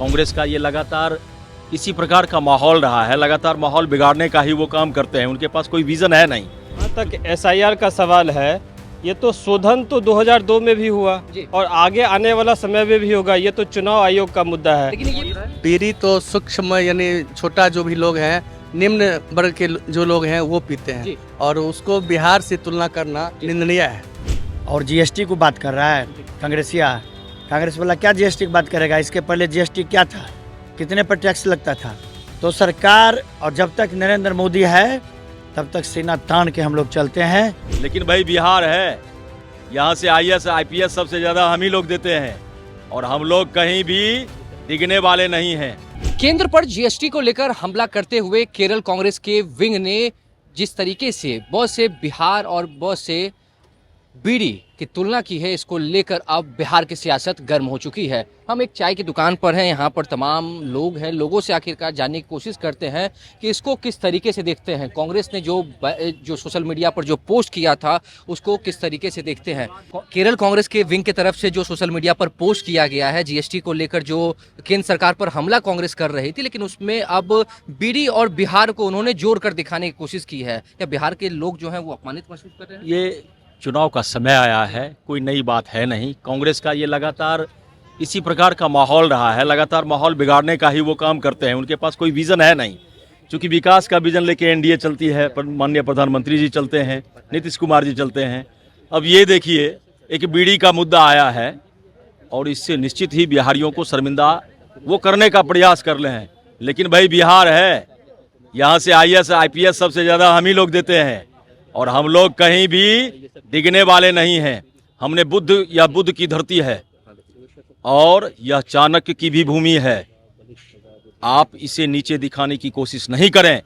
कांग्रेस का ये लगातार इसी प्रकार का माहौल रहा है, लगातार माहौल बिगाड़ने का ही वो काम करते हैं, उनके पास कोई विजन है नहीं। जहाँ तक एसआईआर का सवाल है, ये तो शोधन तो 2002 में भी हुआ और आगे आने वाला समय में भी होगा। ये तो चुनाव आयोग का मुद्दा है। लेकिन ये बीड़ी तो सूक्ष्म यानी छोटा जो भी लोग हैं, निम्न वर्ग के जो लोग हैं वो पीते हैं और उसको बिहार से तुलना करना निंदनीय है। और जीएसटी को बात कर रहा है कांग्रेस वाला, क्या जीएसटी की बात करेगा? इसके पहले जीएसटी क्या था, कितने पर टैक्स लगता था? तो सरकार और जब तक नरेंद्र मोदी है तब तक सीना तान के हम लोग चलते हैं। लेकिन भाई बिहार है, यहाँ से आईएएस आईपीएस सबसे ज्यादा हम ही लोग देते हैं और हम लोग कहीं भी डिगने वाले नहीं हैं। केंद्र पर जीएसटी को लेकर हमला करते हुए केरल कांग्रेस के विंग ने जिस तरीके से बहुत से बिहार और बहुत से बीड़ी की तुलना की है, इसको लेकर अब बिहार की सियासत गर्म हो चुकी है। हम एक चाय की दुकान पर हैं, यहाँ पर तमाम लोग हैं, लोगों से आखिरकार जानने की कोशिश करते हैं कि इसको किस तरीके से देखते हैं। कांग्रेस ने जो सोशल मीडिया पर जो पोस्ट किया था उसको किस तरीके से देखते हैं। केरल कांग्रेस के विंग की तरफ से जो सोशल मीडिया पर पोस्ट किया गया है जीएसटी को लेकर, जो केंद्र सरकार पर हमला कांग्रेस कर रही थी, लेकिन उसमें अब बीड़ी और बिहार को उन्होंने जोड़ कर दिखाने की कोशिश की है। क्या बिहार के लोग जो हैं वो अपमानित महसूस कर रहे हैं? ये चुनाव का समय आया है, कोई नई बात है नहीं। कांग्रेस का ये लगातार इसी प्रकार का माहौल रहा है, लगातार माहौल बिगाड़ने का ही वो काम करते हैं, उनके पास कोई विजन है नहीं। क्योंकि विकास का विजन लेके एनडीए चलती है, माननीय प्रधानमंत्री जी चलते हैं, नीतीश कुमार जी चलते हैं। अब ये देखिए एक बीड़ी का मुद्दा आया है और इससे निश्चित ही बिहारियों को शर्मिंदा वो करने का प्रयास कर रहे हैं। लेकिन भाई बिहार है, यहाँ से आईएएस आईपीएस सबसे ज़्यादा हम ही लोग देते हैं और हम लोग कहीं भी डिगने वाले नहीं हैं। हमने बुद्ध की धरती है और यह चाणक्य की भी भूमि है। आप इसे नीचे दिखाने की कोशिश नहीं करें।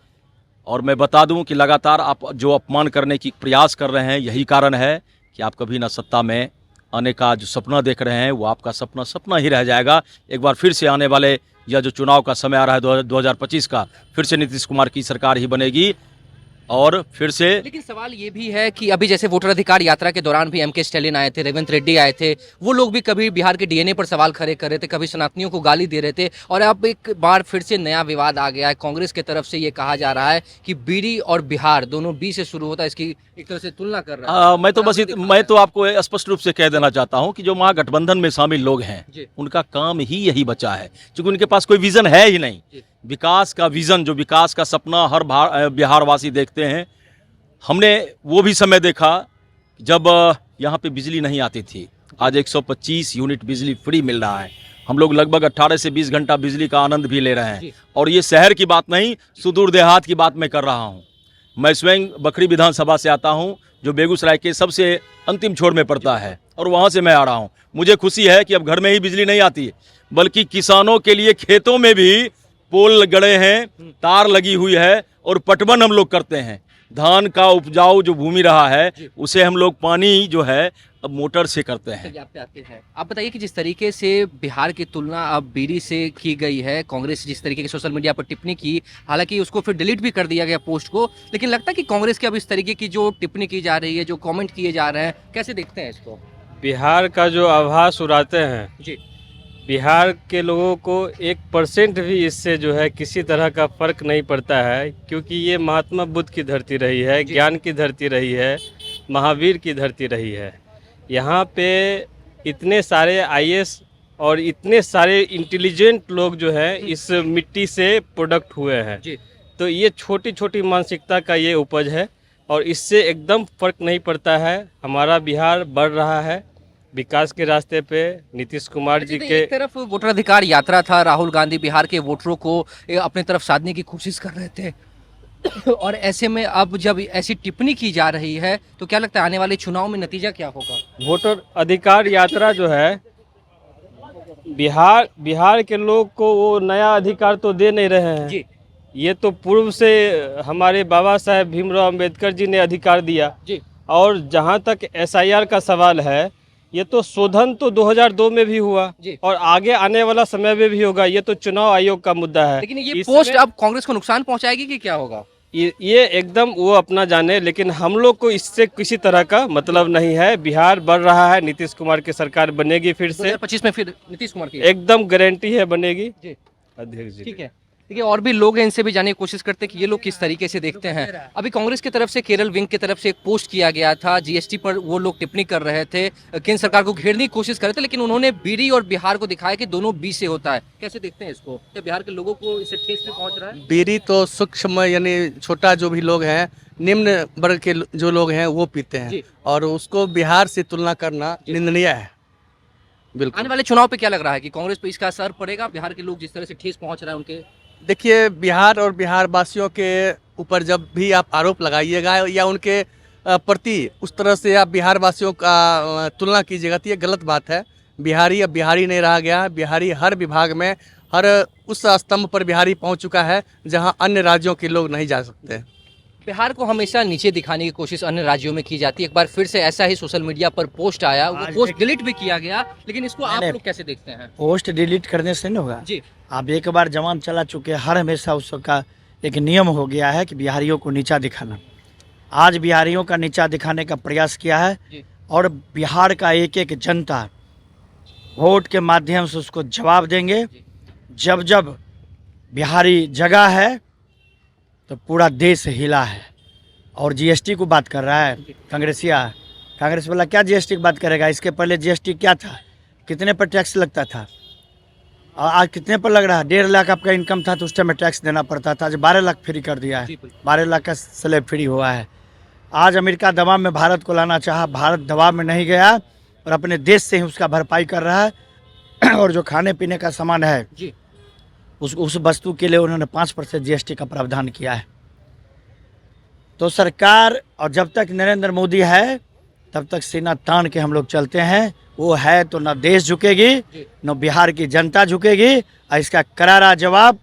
और मैं बता दूं कि लगातार आप जो अपमान करने की प्रयास कर रहे हैं, यही कारण है कि आप कभी ना सत्ता में आने का जो सपना देख रहे हैं वो आपका सपना ही रह जाएगा। एक बार फिर से आने वाले यह जो चुनाव का समय आ रहा है 2025 का, फिर से नीतीश कुमार की सरकार ही बनेगी और फिर से। लेकिन सवाल ये भी है कि अभी जैसे वोटर अधिकार यात्रा के दौरान भी एमके स्टालिन आए थे, रेवंत रेड्डी आए थे, वो लोग भी कभी बिहार के डीएनए पर सवाल खड़े कर रहे थे, कभी सनातनियों को गाली दे रहे थे, और अब एक बार फिर से नया विवाद आ गया है। कांग्रेस की तरफ से ये कहा जा रहा है कि बीड़ी और बिहार दोनों बी से शुरू होता है, इसकी एक तरह से तुलना कर रहा है। मैं तो आपको स्पष्ट रूप से कह देना चाहता हूं कि जो महागठबंधन में शामिल लोग हैं उनका काम ही यही बचा है, क्योंकि उनके पास कोई विजन है ही नहीं। विकास का विजन, जो विकास का सपना हर बिहारवासी देखते हैं। हमने वो भी समय देखा जब यहाँ पे बिजली नहीं आती थी। आज 125 यूनिट बिजली फ्री मिल रहा है। हम लोग लगभग 18 से 20 घंटा बिजली का आनंद भी ले रहे हैं। और ये शहर की बात नहीं, सुदूर देहात की बात मैं कर रहा हूँ। मैं स्वयं बखरी विधानसभा से आता हूँ, जो बेगूसराय के सबसे अंतिम छोर में पड़ता है, और वहाँ से मैं आ रहा हूँ। मुझे खुशी है कि अब घर में ही बिजली नहीं आती, बल्कि किसानों के लिए खेतों में भी पोल गड़े हैं, तार लगी हुई है और पटवन हम लोग करते हैं। धान का उपजाऊ जो भूमि रहा है उसे हम लोग पानी जो है अब मोटर से करते हैं। आप बताइए कि जिस तरीके से बिहार की तुलना अब बीड़ी से की गई है, कांग्रेस जिस तरीके की सोशल मीडिया पर टिप्पणी की, हालांकि उसको फिर डिलीट भी कर दिया गया पोस्ट को, लेकिन लगता है कि कांग्रेस की अब इस तरीके की जो टिप्पणी की जा रही है, जो कमेंट किए जा रहे हैं, कैसे देखते हैं इसको? बिहार का जो आभास उड़ाते हैं जी, बिहार के लोगों को 1% भी इससे जो है किसी तरह का फर्क नहीं पड़ता है, क्योंकि ये महात्मा बुद्ध की धरती रही है, ज्ञान की धरती रही है, महावीर की धरती रही है। यहाँ पे इतने सारे आईएएस और इतने सारे इंटेलिजेंट लोग जो हैं इस मिट्टी से प्रोडक्ट हुए हैं। तो ये छोटी छोटी मानसिकता का ये उपज है और इससे एकदम फर्क नहीं पड़ता है। हमारा बिहार बढ़ रहा है विकास के रास्ते पे। नीतीश कुमार जी के एक तरफ वोटर अधिकार यात्रा था, राहुल गांधी बिहार के वोटरों को अपने तरफ साधने की कोशिश कर रहे थे, और ऐसे में अब जब ऐसी टिप्पणी की जा रही है तो क्या लगता है आने वाले चुनाव में नतीजा क्या होगा? वोटर अधिकार यात्रा जो है, बिहार के लोग को वो नया अधिकार तो दे नहीं रहे हैं जी। ये तो पूर्व से हमारे बाबा साहेब भीमराव अम्बेडकर जी ने अधिकार दिया जी। और जहाँ तक एसआईआर का सवाल है, ये तो शोधन तो 2002 में भी हुआ और आगे आने वाला समय में भी होगा। ये तो चुनाव आयोग का मुद्दा है। लेकिन ये पोस्ट अब कांग्रेस को नुकसान पहुंचाएगी कि क्या होगा? ये एकदम वो अपना जाने, लेकिन हम लोग को इससे किसी तरह का मतलब नहीं है। बिहार बढ़ रहा है, नीतीश कुमार की सरकार बनेगी फिर से, 2025 में फिर नीतीश कुमार की एकदम गारंटी है बनेगी। जी अध्यक्ष जी ठीक है। देखिए और भी लोग हैं, इनसे भी जानने की कोशिश करते हैं कि ये लोग किस तरीके से देखते हैं। अभी कांग्रेस की तरफ से केरल विंग की तरफ से एक पोस्ट किया गया था, जीएसटी पर वो लोग टिप्पणी कर रहे थे, केंद्र सरकार को घेरने की कोशिश कर रहे थे, लेकिन उन्होंने बीडी और बिहार को दिखाया कि दोनों बी से होता है। कैसे देखते हैं इसको? क्या बिहार के लोगों को इससे ठेस भी पहुंच रहा है? बीड़ी तो सूक्ष्म यानी छोटा जो भी लोग हैं, निम्न वर्ग के जो लोग हैं वो पीते हैं, जी। और उसको बिहार से तुलना करना निंदनीय है। बिल्कुल। आने वाले चुनाव पे क्या लग रहा है कि कांग्रेस पे इसका असर पड़ेगा? बिहार के लोग जिस तरह से ठेस पहुंच रहा है उनके, देखिए, बिहार और बिहार वासियों के ऊपर जब भी आप आरोप लगाइएगा या उनके प्रति उस तरह से आप बिहार वासियों का तुलना कीजिएगा तो ये गलत बात है। बिहारी अब बिहारी नहीं रहा गया। बिहारी हर विभाग में, हर उस स्तंभ पर बिहारी पहुंच चुका है जहां अन्य राज्यों के लोग नहीं जा सकते। बिहार को हमेशा नीचे दिखाने की कोशिश अन्य राज्यों में की जाती है। एक बार फिर से ऐसा ही सोशल मीडिया पर पोस्ट आया, वो पोस्ट डिलीट भी किया गया, लेकिन इसको आप लोग कैसे देखते हैं? पोस्ट डिलीट करने से नहीं होगा जी। आप एक बार जवान चला चुके, हर हमेशा उसका एक नियम हो गया है कि बिहारियों को नीचा दिखाना। आज बिहारियों का नीचा दिखाने का प्रयास किया है, जी। और बिहार का एक एक जनता वोट के माध्यम से उसको जवाब देंगे। जब जब बिहारी जगा है तो पूरा देश हिला है। और जीएसटी को बात कर रहा है कांग्रेसिया, कांग्रेस वाला क्या जीएसटी की बात करेगा? इसके पहले जीएसटी क्या था? कितने पर टैक्स लगता था? आज कितने पर लग रहा है? 1.5 लाख आपका इनकम था तो उस टाइम में टैक्स देना पड़ता था। आज 12 लाख फ्री कर दिया है, 12 लाख का स्लैब फ्री हुआ है। आज अमेरिका दबाव में भारत को लाना चाहा, भारत दबाव में नहीं गया और अपने देश से ही उसका भरपाई कर रहा है। और जो खाने पीने का सामान है जी। उस वस्तु के लिए उन्होंने 5% जीएसटी का प्रावधान किया है। तो सरकार, और जब तक नरेंद्र मोदी है तब तक सीना तान के हम लोग चलते हैं। वो है तो न देश झुकेगी, न बिहार की जनता झुकेगी। और इसका करारा जवाब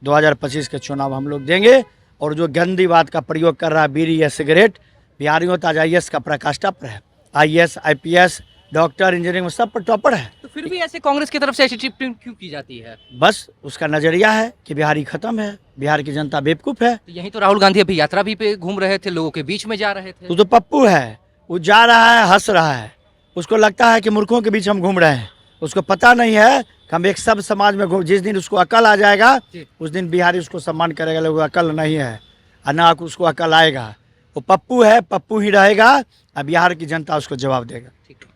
2025 के चुनाव हम लोग देंगे। और जो गंदी बात का प्रयोग कर रहा है बीड़ी या सिगरेट, बिहारियों तो आज IAS का प्रकाष्ठा पर है। IAS, IPS, डॉक्टर, इंजीनियरिंग में सब पर टॉपर है। तो फिर भी ऐसे कांग्रेस की तरफ से ऐसी टिप्पणी क्यों की जाती है? बस उसका नजरिया है कि बिहारी खत्म है, बिहार की जनता बेवकूफ़ है। तो यहीं तो राहुल गांधी अभी यात्रा भी पे घूम रहे थे, लोगों के बीच में जा रहे थे। तो पप्पू है, वो जा रहा है, हंस रहा है। उसको लगता है कि मूर्खों के बीच हम घूम रहे हैं। उसको पता नहीं है कि हम एक सब समाज में घूम। जिस दिन उसको अकल आ जाएगा उस दिन बिहारी उसको सम्मान करेगा। लोगों को अकल नहीं है और ना उसको अकल आएगा। वो पप्पू है, पप्पू ही रहेगा और बिहार की जनता उसको जवाब देगा। ठीक है।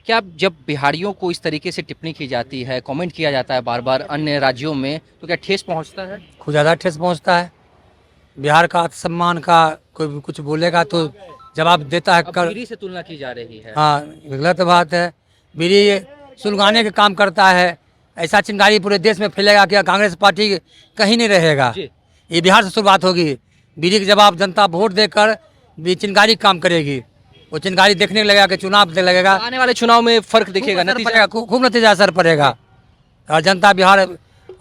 क्या जब बिहारियों को इस तरीके से टिप्पणी की जाती है, कमेंट किया जाता है बार बार अन्य राज्यों में, तो क्या ठेस पहुंचता है? कुछ ज़्यादा ठेस पहुंचता है। बिहार का आत्मसम्मान का कोई भी कुछ बोलेगा तो जवाब देता है। अब बीड़ी से तुलना की जा रही है। हाँ, गलत बात है। बीड़ी सुलगाने का काम करता है। ऐसा चिंगारी पूरे देश में फैलेगा कि कांग्रेस पार्टी कहीं नहीं रहेगा। ये बिहार से शुरुआत होगी। बीड़ी के जवाब जनता वोट देकर भी चिंगारी काम करेगी। वो चिंगारी देखने लगेगा कि चुनाव लगेगा। आने वाले चुनाव में फर्क दिखेगा, नतीजा खूब नतीजा असर पड़ेगा और जनता बिहार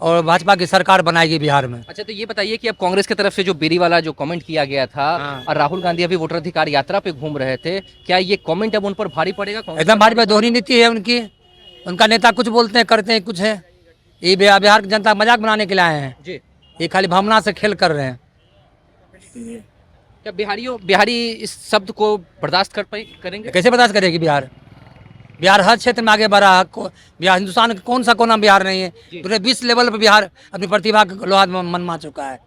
और भाजपा की सरकार बनाएगी बिहार में। अच्छा, तो ये बताइए कि अब कांग्रेस की तरफ से जो बीड़ी वाला जो कमेंट किया गया था, और राहुल गांधी अभी वोटर अधिकार यात्रा पे घूम रहे थे, क्या ये कमेंट अब उन पर भारी पड़ेगा? एकदम भारी पे दोहरी नीति है उनकी। उनका नेता कुछ बोलते हैं, करते हैं कुछ है। ये बिहार की जनता मजाक बनाने के लिए आए हैं जी। ये खाली भावना से खेल कर रहे हैं। क्या बिहारी इस शब्द को बर्दाश्त करेंगे? कैसे बर्दाश्त करेगी बिहार? बिहार हर क्षेत्र में आगे बढ़ा। बिहार हिंदुस्तान का कौन सा कोना बिहार नहीं है? पूरे विश्व लेवल पर बिहार अपनी प्रतिभा को लोहा मनवा चुका है।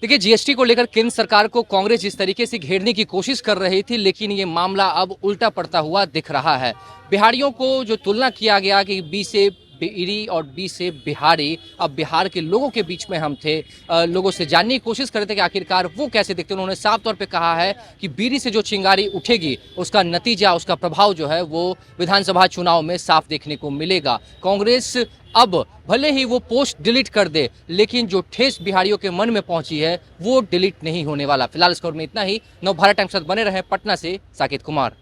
देखिए, जीएसटी को लेकर केंद्र सरकार को कांग्रेस जिस तरीके से घेरने की कोशिश कर रही थी, लेकिन ये मामला अब उल्टा पड़ता हुआ दिख रहा है। बिहारियों को जो तुलना किया गया कि बी से बीड़ी और बी से बिहारी, अब बिहार के लोगों के बीच में हम थे, लोगों से जानने की कोशिश कर रहे थे कि आखिरकार वो कैसे दिखते हैं। उन्होंने साफ तौर पे कहा है कि बीड़ी से जो चिंगारी उठेगी उसका नतीजा, उसका प्रभाव जो है वो विधानसभा चुनाव में साफ देखने को मिलेगा। कांग्रेस अब भले ही वो पोस्ट डिलीट कर दे, लेकिन जो ठेस बिहारियों के मन में पहुंची है वो डिलीट नहीं होने वाला। फिलहाल इस खबर में इतना ही। नवभारत टाइम्स के साथ बने रहे पटना से साकेत कुमार।